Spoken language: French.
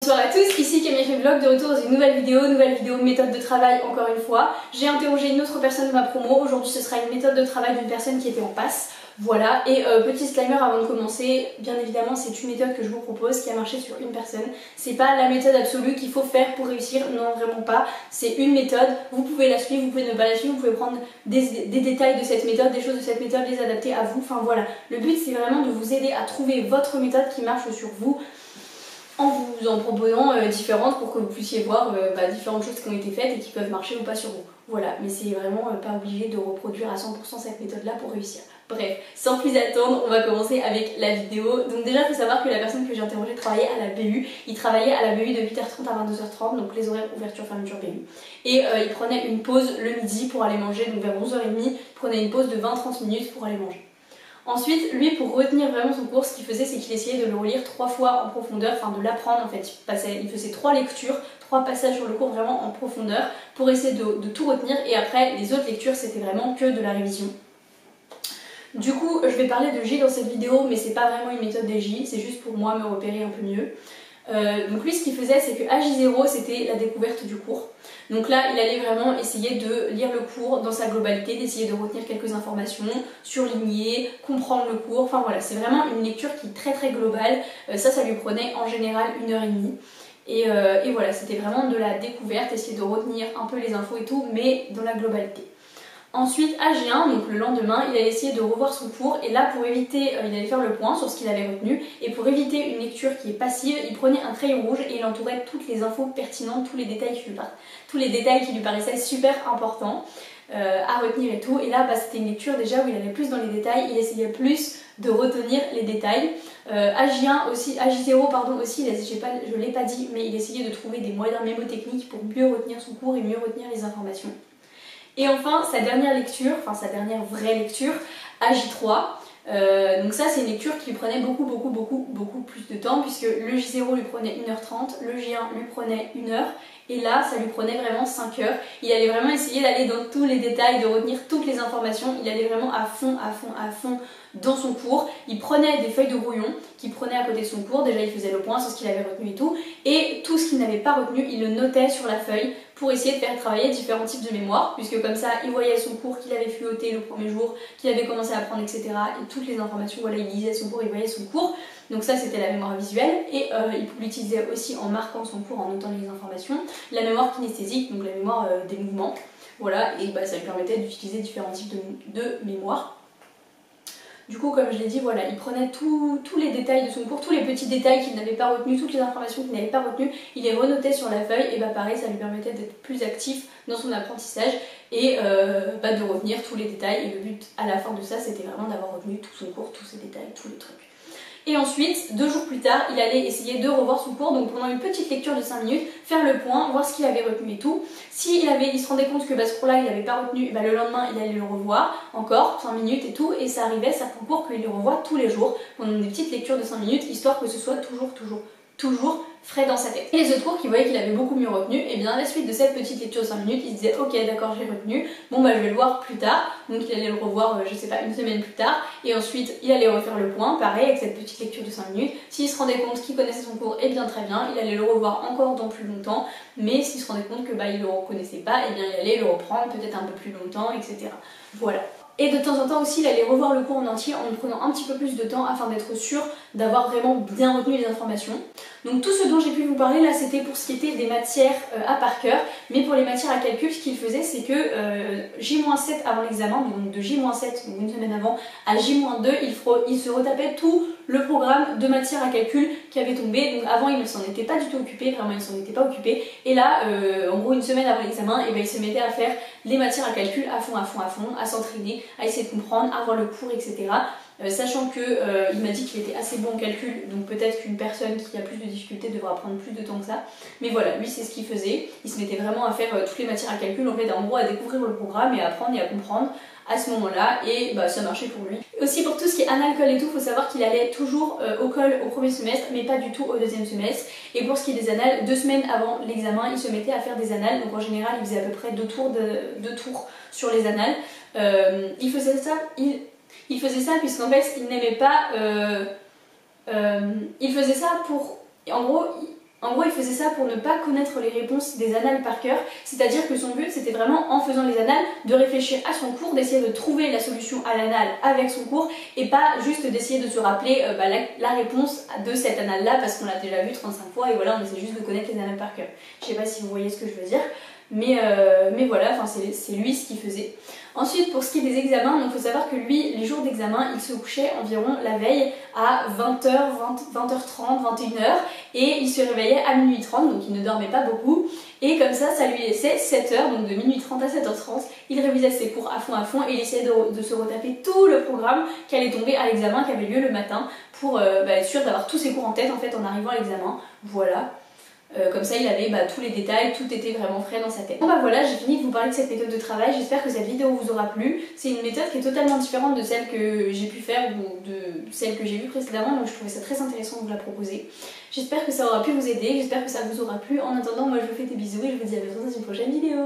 Bonsoir à tous, ici Camille Vlog, de retour dans une nouvelle vidéo méthode de travail encore une fois. J'ai interrogé une autre personne de ma promo, aujourd'hui ce sera une méthode de travail d'une personne qui était en passe. Voilà, et petit disclaimer avant de commencer, bien évidemment c'est une méthode que je vous propose qui a marché sur une personne. C'est pas la méthode absolue qu'il faut faire pour réussir, non vraiment pas. C'est une méthode, vous pouvez la suivre, vous pouvez ne pas la suivre, vous pouvez prendre des détails de cette méthode, des choses de cette méthode, les adapter à vous. Enfin voilà, le but c'est vraiment de vous aider à trouver votre méthode qui marche sur vous, en vous en proposant différentes pour que vous puissiez voir différentes choses qui ont été faites et qui peuvent marcher ou pas sur vous. Voilà, mais c'est vraiment pas obligé de reproduire à 100% cette méthode là pour réussir. Bref, sans plus attendre, on va commencer avec la vidéo. Donc déjà, il faut savoir que la personne que j'ai interrogée travaillait à la BU. Il travaillait à la BU de 8h30 à 22h30, donc les horaires ouverture-fermeture BU. Et il prenait une pause le midi pour aller manger, donc vers 11h30, il prenait une pause de 20-30 minutes pour aller manger. Ensuite, lui, pour retenir vraiment son cours, ce qu'il faisait, c'est qu'il essayait de le relire 3 fois en profondeur, enfin de l'apprendre en fait. Il faisait 3 lectures, 3 passages sur le cours vraiment en profondeur pour essayer de tout retenir, et après les autres lectures c'était vraiment que de la révision. Du coup, je vais parler de J dans cette vidéo, mais c'est pas vraiment une méthode des J, c'est juste pour moi me repérer un peu mieux. Donc lui, ce qu'il faisait, c'est que AJ0 c'était la découverte du cours. Donc là, il allait vraiment essayer de lire le cours dans sa globalité, d'essayer de retenir quelques informations, surligner, comprendre le cours. Enfin voilà, c'est vraiment une lecture qui est très globale. Ça lui prenait en général 1h30. Et voilà, c'était vraiment de la découverte, essayer de retenir un peu les infos et tout, mais dans la globalité. Ensuite, AG1, donc le lendemain, il allait essayer de revoir son cours, et là pour éviter, il allait faire le point sur ce qu'il avait retenu, et pour éviter une lecture qui est passive, il prenait un crayon rouge et il entourait toutes les infos pertinentes, tous les détails qui lui paraissaient super importants à retenir et tout. Et là c'était une lecture déjà où il allait plus dans les détails, il essayait plus de retenir les détails. AJ1 aussi, AJ0 pardon aussi, je l'ai pas dit, mais il essayait de trouver des moyens mémotechniques pour mieux retenir son cours et mieux retenir les informations. Et enfin, sa dernière lecture, enfin sa dernière vraie lecture, AJ3. Donc ça c'est une lecture qui lui prenait beaucoup plus de temps, puisque le J0 lui prenait 1h30, le J1 lui prenait 1h, et là ça lui prenait vraiment 5 heures. Il allait vraiment essayer d'aller dans tous les détails, de retenir toutes les informations, il allait vraiment à fond dans son cours. Il prenait des feuilles de brouillon qu'il prenait à côté de son cours, déjà il faisait le point sur ce qu'il avait retenu et tout ce qu'il n'avait pas retenu, il le notait sur la feuille pour essayer de faire travailler différents types de mémoire, puisque comme ça il voyait son cours qu'il avait fuyoté le premier jour, qu'il avait commencé à apprendre, etc. Et toutes les informations, voilà, il lisait son cours, il voyait son cours. Donc ça c'était la mémoire visuelle, et il l'utilisait aussi en marquant son cours, en notant les informations. La mémoire kinesthésique, donc la mémoire des mouvements, voilà, et ça lui permettait d'utiliser différents types de mémoire. Du coup, comme je l'ai dit, voilà, il prenait tous les détails de son cours, tous les petits détails qu'il n'avait pas retenus, toutes les informations qu'il n'avait pas retenues, il les renotait sur la feuille, et pareil, ça lui permettait d'être plus actif dans son apprentissage et de retenir tous les détails. Et le but à la fin de ça, c'était vraiment d'avoir retenu tout son cours, tous ses détails, tous les trucs. Et ensuite, 2 jours plus tard, il allait essayer de revoir son cours, donc pendant une petite lecture de 5 minutes, faire le point, voir ce qu'il avait retenu et tout. Si il se rendait compte que ce cours-là, il n'avait pas retenu, le lendemain, il allait le revoir, encore 5 minutes et tout, et ça arrivait, certains cours, qu'il le revoit tous les jours, pendant des petites lectures de 5 minutes, histoire que ce soit toujours frais dans sa tête. Et les autres cours qu'il voyait qu'il avait beaucoup mieux retenu, et bien à la suite de cette petite lecture de 5 minutes, il se disait ok d'accord j'ai retenu, bon je vais le voir plus tard, donc il allait le revoir je sais pas une semaine plus tard, et ensuite il allait refaire le point, pareil avec cette petite lecture de 5 minutes, s'il se rendait compte qu'il connaissait son cours, et bien très bien, il allait le revoir encore dans plus longtemps, mais s'il se rendait compte que il le reconnaissait pas, et bien il allait le reprendre peut-être un peu plus longtemps, etc. Voilà. Et de temps en temps aussi, il allait revoir le cours en entier en prenant un petit peu plus de temps afin d'être sûr d'avoir vraiment bien retenu les informations. Donc tout ce dont j'ai pu vous parler là, c'était pour ce qui était des matières à par cœur. Mais pour les matières à calcul, ce qu'il faisait, c'est que J-7 avant l'examen, donc de J-7, donc une semaine avant, à J-2, il se retapait tout le programme de matières à calcul qui avait tombé. Donc avant, il ne s'en était pas du tout occupé, vraiment il ne s'en était pas occupé. Et là, en gros, une semaine avant l'examen, il se mettait à faire les matières à calcul à fond, à s'entraîner, à essayer de comprendre, à voir le cours, etc. Sachant que il m'a dit qu'il était assez bon en calcul, donc peut-être qu'une personne qui a plus de difficultés devra prendre plus de temps que ça. Mais voilà, lui c'est ce qu'il faisait, il se mettait vraiment à faire toutes les matières à calcul, en fait en gros à découvrir le programme et à apprendre et à comprendre à ce moment-là, et ça marchait pour lui. Aussi pour tout ce qui est analcool et tout, faut savoir qu'il allait toujours au col au premier semestre, mais pas du tout au deuxième semestre. Et pour ce qui est des annales, 2 semaines avant l'examen, il se mettait à faire des annales, donc en général il faisait à peu près 2 tours sur les annales. Il faisait ça puisqu'en fait il n'aimait pas... il faisait ça pour... En gros, En gros, il faisait ça pour ne pas connaître les réponses des annales par cœur, c'est-à-dire que son but c'était vraiment en faisant les annales de réfléchir à son cours, d'essayer de trouver la solution à l'annale avec son cours et pas juste d'essayer de se rappeler la réponse de cette annale-là parce qu'on l'a déjà vu 35 fois et voilà, on essaie juste de connaître les annales par cœur. Je sais pas si vous voyez ce que je veux dire. Mais voilà, c'est lui ce qu'il faisait. Ensuite, pour ce qui est des examens, il faut savoir que lui, les jours d'examen, il se couchait environ la veille à 20h, 20h30, 21h et il se réveillait à minuit 30, donc il ne dormait pas beaucoup. Et comme ça lui laissait 7h, donc de minuit 30 à 7h30, il révisait ses cours à fond et il essayait de se retaper tout le programme qui allait tomber à l'examen qui avait lieu le matin pour être sûr d'avoir tous ses cours en tête en fait en arrivant à l'examen. Voilà. Comme ça il avait tous les détails, tout était vraiment frais dans sa tête. Bon voilà, j'ai fini de vous parler de cette méthode de travail, j'espère que cette vidéo vous aura plu. C'est une méthode qui est totalement différente de celle que j'ai pu faire ou de celle que j'ai vue précédemment, donc je trouvais ça très intéressant de vous la proposer. J'espère que ça aura pu vous aider, j'espère que ça vous aura plu. En attendant, moi je vous fais des bisous et je vous dis à bientôt dans une prochaine vidéo.